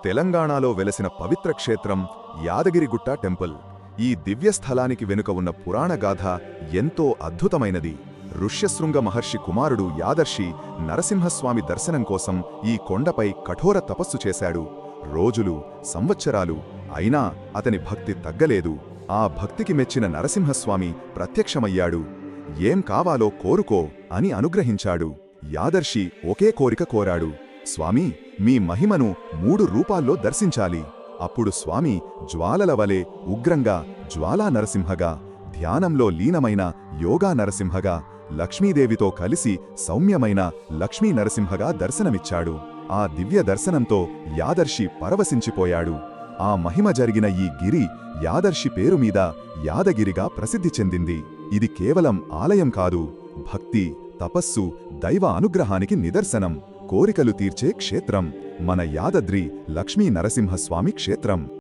తెలంగాణలో వెలసిన పవిత్ర క్షేత్రం యాదగిరిగుట్ట టెంపుల్. ఈ దివ్యస్థలానికి వెనుక ఉన్న పురాణగాథ ఎంతో అద్భుతమైనది. ఋష్యశృంగ మహర్షి కుమారుడు యాదర్షి నరసింహస్వామి దర్శనం కోసం ఈ కొండపై కఠోర తపస్సు చేశాడు. రోజులు, సంవత్సరాలు అయినా అతని భక్తి తగ్గలేదు. ఆ భక్తికి మెచ్చిన నరసింహస్వామి ప్రత్యక్షమయ్యాడు. ఏం కావాలో కోరుకో అని అనుగ్రహించాడు. యాదర్షి ఒకే కోరిక కోరాడు, స్వామీ, మీ మహిమను 3 రూపాల్లో దర్శించాలి. అప్పుడు స్వామి జ్వాలల వలె ఉగ్రంగా జ్వాలా నరసింహగా, ధ్యానంలో లీనమైన యోగా నరసింహగా, లక్ష్మీదేవితో కలిసి సౌమ్యమైన లక్ష్మీ నరసింహగా దర్శనమిచ్చాడు. ఆ దివ్య దర్శనంతో యాదర్షి పరవశించిపోయాడు. ఆ మహిమ జరిగిన ఈ గిరి యాదర్షి పేరు మీద యాదగిరిగా ప్రసిద్ధి చెందింది. ఇది కేవలం ఆలయం కాదు, భక్తి, తపస్సు, దైవ అనుగ్రహానికి నిదర్శనం. కోరికలు తీర్చే క్షేత్రం మన యాదాద్రి లక్ష్మీ నరసింహస్వామి క్షేత్రం.